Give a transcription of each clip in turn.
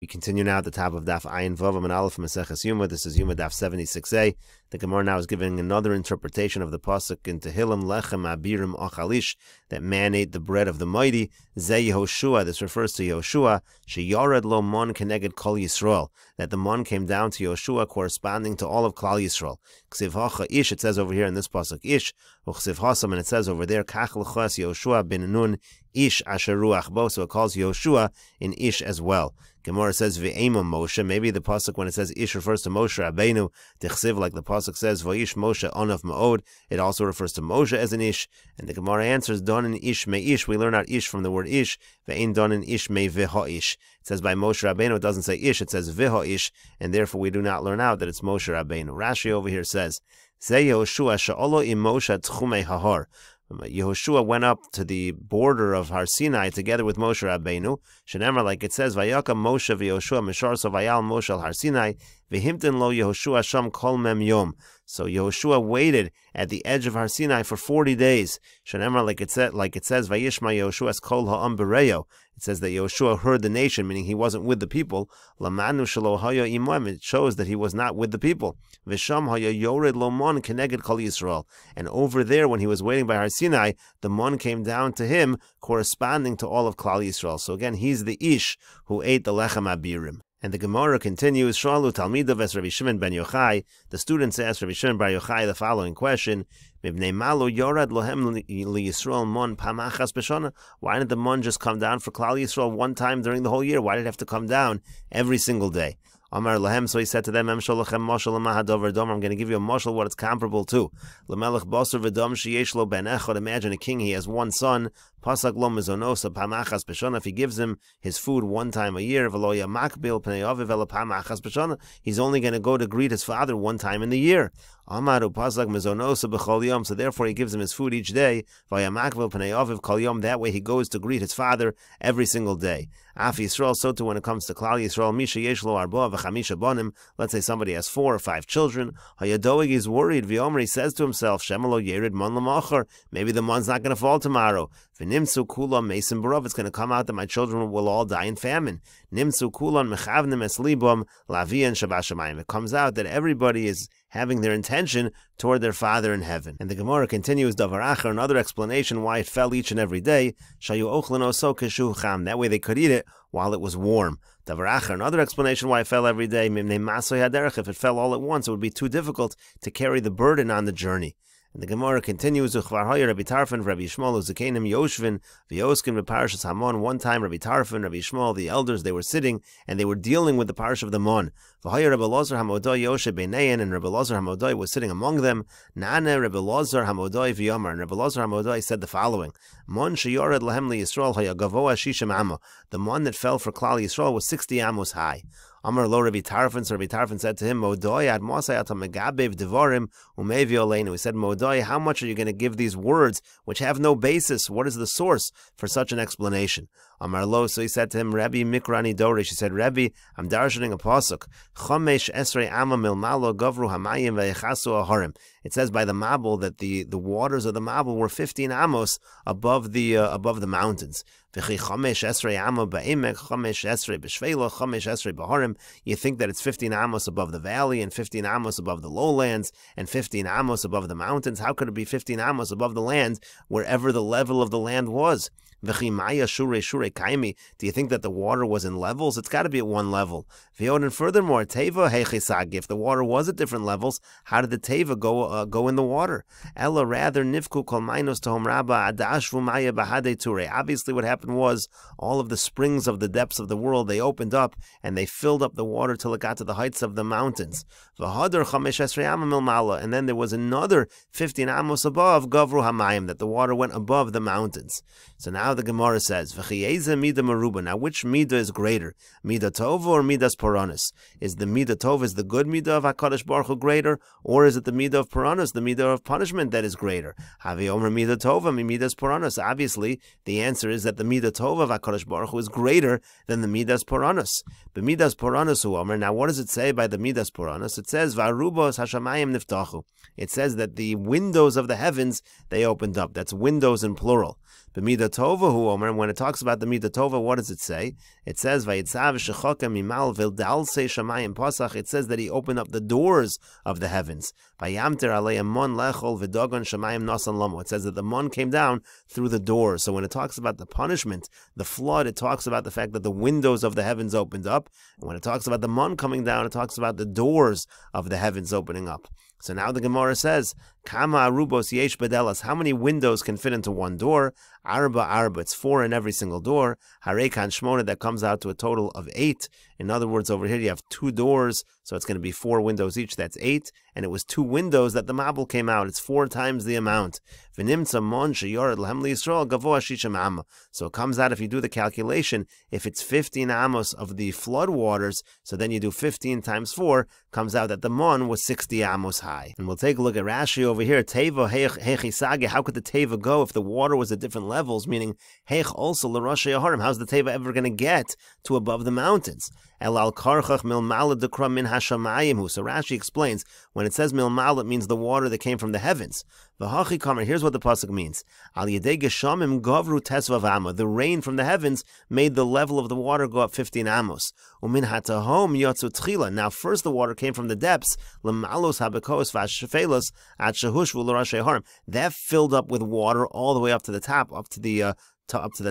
We continue now at the top of Daf Ayin Vav and Aleph Meseches Yoma. This is Yoma Daf 76a. The Gemara now is giving another interpretation of the pasuk in Tehillim, Lechem Abirim Achalish, that man ate the bread of the mighty. Ze Yehoshua, this refers to Yehoshua. She Yared Lo Mon Keneged Kol Yisrael, that the Mon came down to Yehoshua corresponding to all of Klal Yisrael. Ksiv Hacha Ish, it says over here in this pasuk Ish, Uksiv Hasam, and it says over there Kach L'chas Yehoshua bin Nun Ish Asher Ruach Bo, so it calls Yehoshua in Ish as well. Gemara says Ve'ema Moshe. Maybe the pasuk when it says Ish refers to Moshe Rabbeinu. Tichsiv, like the pasuk says Vayish Moshe Onav Ma'od. It also refers to Moshe as an Ish. And the Gemara answers Don in Ish Me Ish. We learn out Ish from the word Ish. Ve'in Don in Ish Me Veha Ish. It says by Moshe Rabbeinu. It doesn't say Ish. It says Veha Ish. And therefore we do not learn out that it's Moshe Rabbeinu. Rashi over here says Zeh Yehoshua Sha'olo im Moshe Tchumei Hahar. Yehoshua went up to the border of Har Sinai together with Moshe Rabbeinu. Shenemar, like it says, Vayaka Moshe v'Yehoshua Mishar so Vayal Moshe al Har Sinai v'himten lo Yehoshua sham kol mem yom. So Yehoshua waited at the edge of Har Sinai for 40 days. Shenemar, like it says, Vayishma Yehoshua's kol ha'am bereyo. It says that Yehoshua heard the nation, meaning he wasn't with the people. Lamanu shelo haya imoim. It shows that he was not with the people. V'sham haya yored lo mon keneged kol Yisrael. And over there, when he was waiting by Har Sinai, the mon came down to him, corresponding to all of Klal Yisrael. So again, he's the ish who ate the lechem abirim. And the Gemara continues, Shalu Talmidav es Rabbi Shimon ben Yochai. The students asked Rabbi Shimon ben Yochai the following question: Mibnei malo yorad lohem liyisrael mon pamachas b'shana. Why didn't the mon just come down for Klal Yisrael one time during the whole year? Why did it have to come down every single day? Amar lahem, so he said to them, I'm going to give you a mashal what it's comparable to. L'melech basar v'dam sheyesh lo ben echad. Imagine a king, he has one son. Pasak lo mizonosa pamachas b'shana. If he gives him his food one time a year, v'lo yamakbil pnei aviv ela pamachas b'shana, he's only going to go to greet his father one time in the year. Amaru pasak mizonosa b'chol yom. So therefore he gives him his food each day. V'yamakbil pnei aviv kol yom. That way he goes to greet his father every single day. Af Yisrael, so too when it comes to Klal Yisrael, misha yesh lo arba v'chamisha banim. Let's say somebody has 4 or 5 children. Hayadoig is worried. V'yomer, he says to himself, Shemalo yerid mon l'machar. Maybe the mon's not going to fall tomorrow. V'nimtzu kulam mesim barav. It's going to come out that my children will all die in famine. Nimtzu kulam mechavnim es libam lavian shabashamayim. It comes out that everybody is having their intention toward their father in heaven. And the Gemara continues, Davar Acher, another explanation why it fell each and every day. Shayu ochlano so keshu cham. That way they could eat it while it was warm. Davar Acher, another explanation why it fell every day. Mimnei masoy haderech. If it fell all at once, it would be too difficult to carry the burden on the journey. And the Gemara continues, Uchvar Hoyer, Rabbi Tarfon, Rabbi Yishmael, Uzakenim, Yoshvin, V'yoskin, V'parashas Hamon. One time, Rabbi Tarfon, Rabbi Yishmael, the elders, they were sitting, and they were dealing with the parish of the Mon. V'hoyer, Rabbi Lazar Hamodai, Yoshe Beinein, and Rabbi Lazar Hamodai was sitting among them. Nane, Rabbi Lazar Hamodai, V'yomar. And Rabbi Lazar Hamodai said the following: Mon sheyored lahem li Yisrael, haya gavoa shishim amma. The Mon that fell for Klal Yisrael was 60 amos high. Amar lo Rabbi Tarfon, so Rabbi Tarfon said to him, Modoi ad mosai atam megabev devarim umevi oleinu. He said, Modoi, how much are you going to give these words which have no basis? What is the source for such an explanation? Amar lo, so he said to him, Rabbi Mikrani Dorish. He said, Rabbi, I'm darshaning a pasuk. Chomesh esrei amma milmalo gavru hamayim ve'yechasu aharim. It says by the Mabul that the waters of the Mabul were 15 amos above the mountains. You think that it's 15 amos above the valley, and 15 amos above the lowlands, and 15 amos above the mountains. How could it be 15 amos above the land wherever the level of the land was? Do you think that the water was in levels? It's got to be at one level. And furthermore, teva hechisag. If the water was at different levels, how did the teva go in the water? Ella rather nifku kol mainos tohom rabba adashvu maya bahade ture. Obviously, what happened was all of the springs of the depths of the world, they opened up and they filled up the water till it got to the heights of the mountains. V'hadar chamesh esrei amma milmala. And then there was another 15 amos above gavru hamayim, that the water went above the mountains. So now the Gemara says, V'chiyeza mida maruba. Now which mida is greater, mida tova or midas paranis? Is the mida tova, is the good mida of HaKadosh Baruch Hu greater, or is it the mida of paranis, the mida of punishment, that is greater? Havi omer mida tova mi midas paranis. Obviously, the answer is that the mida tova of HaKadosh Baruch Hu is greater than the midas paranis. The midas paranis hu omer. Now what does it say by the midas paranis? It says v'arubos hashamayim niftachu. It says that the windows of the heavens, they opened up. That's windows in plural. B'midah tova hu omer. When it talks about the midah tova, what does it say? It says vayitzav shechokem mimal v'dalsei shamayim pasach. It says that he opened up the doors of the heavens. Vayamter alei mon lechol v'dogon shamayim nasan lamo. It says that the mon came down through the doors. So when it talks about the punishment, the flood, it talks about the fact that the windows of the heavens opened up. And when it talks about the mon coming down, it talks about the doors of the heavens opening up. So now the Gemara says, Kama arubos yesh bedelas. How many windows can fit into one door? Arba. It's 4 in every single door. Harekan shmona, that comes out to a total of 8. In other words, over here you have 2 doors, so it's going to be 4 windows each. That's 8. And it was 2 windows that the mabul came out. It's 4 times the amount. V'nimtza mon sheyored lehem liyisrael gavoa shisham amma. So it comes out, if you do the calculation, if it's 15 amos of the flood waters, so then you do 15 times 4, comes out that the mon was 60 amos high. And we'll take a look at Rashi over here. Teva hechisage. How could the teva go if the water was at different levels? Meaning, hech also l'roshei harim. How's the teva ever going to get to above the mountains? El al karchach milmala dekra min hashamayim. So Rashi explains, when it says milmala, it means the water that came from the heavens. V'hachi kamer. Here's what the pasuk means. Al yedei geshamim gavru tesvav amma. The rain from the heavens made the level of the water go up 15 amos. Umin hatahom yotzu tchila. Now first the water came from the depths. L'malos habekos v'ashefelos at shehush v'l'roshei harim. That filled up with water all the way up to the top, up to the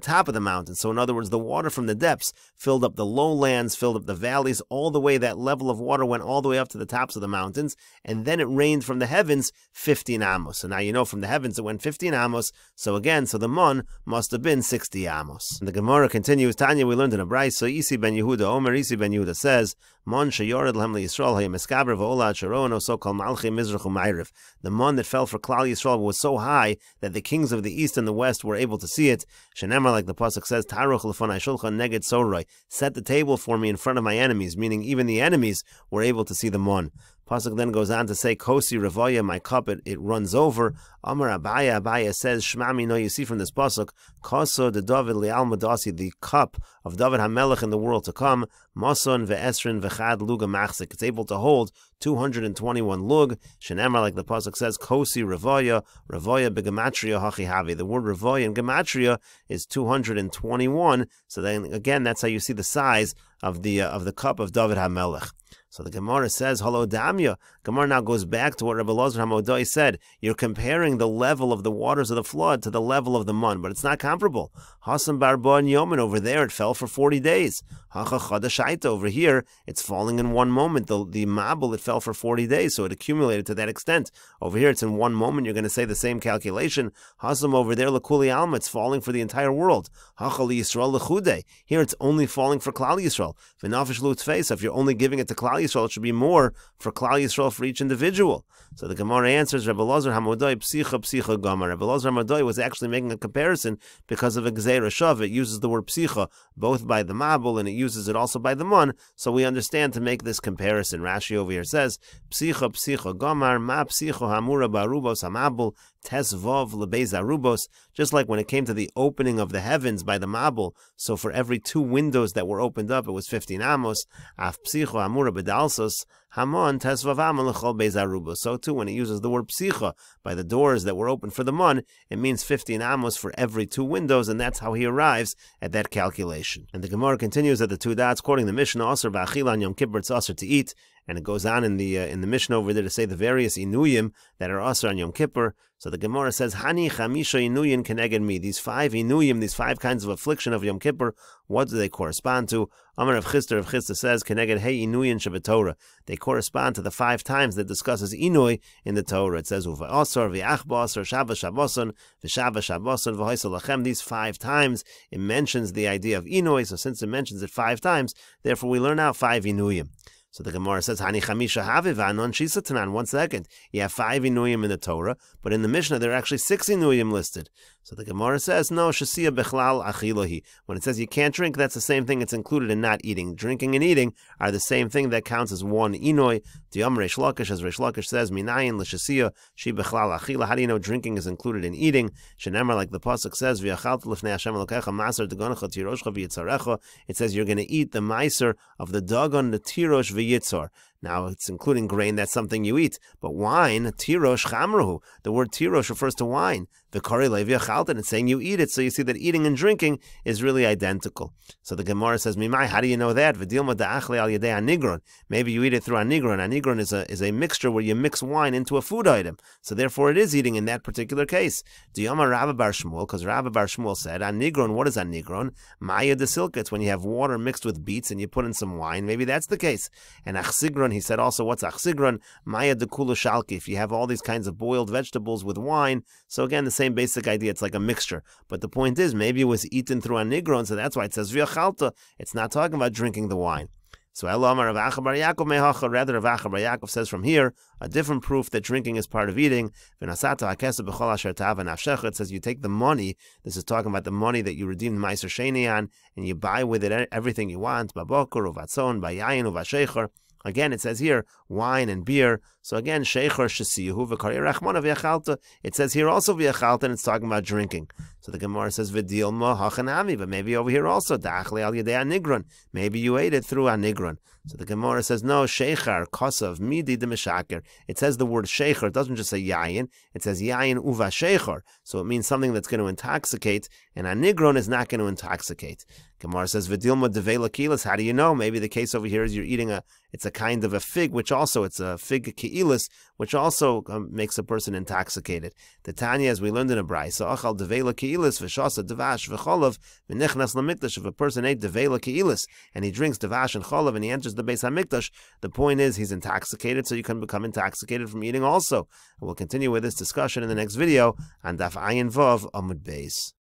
top of the mountain. So in other words, the water from the depths filled up the lowlands, filled up the valleys, all the way. That level of water went all the way up to the tops of the mountains, and then it rained from the heavens 15 amos. So now you know from the heavens it went 15 amos. So again, so the mon must have been 60 amos. And the Gemara continues, Tanya, we learned in a brayso, so Isi ben Yehuda, Omer Isi ben Yehuda says, Mon sheyored lehem liyisrael hayemeskaber v'olad sharon so kol malchei mizrach u'mayriv. The mon that fell for Klal Yisrael was so high that the kings of the east and the west were able to see it. Shenemar, like the pasuk says, Taruch lefonai shulchan neged soroi. Set the table for me in front of my enemies, meaning even the enemies were able to see the mon. Pasuk then goes on to say, Kosi Ravoya, my cup, it runs over. Amar Abaya says, Shmami, no, you see from this pasuk, Koso de David Leal Madasi, the cup of David HaMelech in the world to come, Mason ve'esrin ve'chad luga machzik. It's able to hold 221 lug. Shenemar, like the pasuk says, Kosi Ravoya begematria hachi havi. The word Ravoya in gematria is 221. So then again, that's how you see the size of the cup of David HaMelech. So the Gemara says, Halo Damya. Gemara now goes back to what Rabbi Elazar HaModai said. You're comparing the level of the waters of the flood to the level of the mun, but it's not comparable. Hasan Barba and Yoman, over there it fell for 40 days. Hacha Chadashaita, over here it's falling in one moment. The mabul, it fell for 40 days, so it accumulated to that extent. Over here it's in one moment. You're going to say the same calculation. Hasam over there, Lakuli Alma, it's falling for the entire world. Hacha Li Yisrael Lechude. Here it's only falling for Klal Yisrael. V'nafish Lutzfeis, if you're only giving it to Klal Yisrael, it should be more for Klal Yisrael for each individual. So the Gemara answers, Rabbi Elazar HaModai psicha gamar. Rabbi Elazar HaModai was actually making a comparison because of a gzeira shav. It uses the word psicha both by the mabul and it uses it also by the mun. So we understand to make this comparison. Rashi over here says, psicha gamar ma psicha hamura barubos hamabul tesvov lebez arubos. Just like when it came to the opening of the heavens by the mabul, so for every 2 windows that were opened up, it was 15 amos. Af psicha hamura bedalsos hamon tesvav amal lechol bez arubos. So too, when it uses the word psicha by the doors that were open for the mun, it means 15 amos for every 2 windows, and that's how he arrives at that calculation. And the Gemara continues at the 2 dots, quoting the Mishnah, Asr ba'achilan Yom Kippur, it's asr to eat. And it goes on in the Mishnah over there to say the various inuyim that are asr on Yom Kippur. So the Gemara says, Hani chamisha inuyin keneged mi. These 5 inuyim, these 5 kinds of affliction of Yom Kippur, what do they correspond to? Amar Rav Chisda says, keneged hey inuyin shebetorah. They correspond to the 5 times that discusses inui in the Torah. It says, uva asar, v'ach ba'asar, shabbos shabboson, v'shabbos shabboson, v'hoisel lachem. These 5 times, it mentions the idea of inui. So since it mentions it 5 times, therefore we learn out 5 inuyim. So the Gemara says, Hani chamisha haviv anon shisa tanan. 1 second. You have 5 inuyim in the Torah, but in the Mishnah there are actually 6 inuyim listed. So the Gemara says, no, shasiya bechlal achilohi. When it says you can't drink, that's the same thing. It's included in not eating. Drinking and eating are the same thing. That counts as 1 inoy. Diyam Reish Lakish, as Reish Lakish says, minayin l'shasiya shi bechlal achila. How do you know drinking is included in eating? Shenemar, like the pasuk says, v'yachalt l'fnei Hashem elokecha maser dagonecha tiroshcha v'yitzarecha. It says you're going to eat the meiser of the dagon, the tirosh v'yitzar. Now, it's including grain, that's something you eat. But wine, tirosh chamrahu, the word tirosh refers to wine. The kari levi achaltan, it's saying you eat it. So you see that eating and drinking is really identical. So the Gemara says, Mimai, how do you know that? V'dilma da'achle al yedei anigron. Maybe you eat it through anigron. Anigron is a mixture where you mix wine into a food item. So therefore it is eating in that particular case. Yoma Rabba bar Shmuel, because Rabba bar Shmuel said, anigron, what is anigron? Maya de silka, it's when you have water mixed with beets and you put in some wine. Maybe that's the case. And achsigron, he said also, what's achsigron? Maya de kula shalki, if you have all these kinds of boiled vegetables with wine. So again, the same basic idea, it's like a mixture. But the point is, maybe it was eaten through anigron, so that's why it says v'yachalta. It's not talking about drinking the wine. So Rav Acha bar Yaakov mehacha, rather Rav Acha bar Yaakov says from here, a different proof that drinking is part of eating. It says you take the money, this is talking about the money that you redeemed Meiser Sheni on, and you buy with it everything you want, babokur, uvatzon, bayayin, uvashecher. Again, it says here, wine and beer. So again, shecher shesihu v'kari rachmana v'yachalta. It says here also v'yachalta, and it's talking about drinking. So the Gemara says v'dilma hachanami, but maybe over here also da'achle al yedei anigron. Maybe you ate it through anigron. So the Gemara says no, sheichar kosav midi de mishaker. It says the word sheichar. It doesn't just say yayin. It says yayin uva sheichar. So it means something that's going to intoxicate, and anigron is not going to intoxicate. Gemara says v'dilma devela kilas. How do you know? Maybe the case over here is you're eating it's a kind of a fig, which also it's a fig ki'ilis, which also makes a person intoxicated. The Tanya, as we learned in a brayso, achal devela ki'ilis v'shasa devash v'cholav v'nichnas lamikdash. If a person ate devela ki'ilis and he drinks devash and cholav and he enters the Beis Hamikdash, the point is he's intoxicated, so you can become intoxicated from eating also. And we'll continue with this discussion in the next video on Daf Ayin Vav Amud Beis.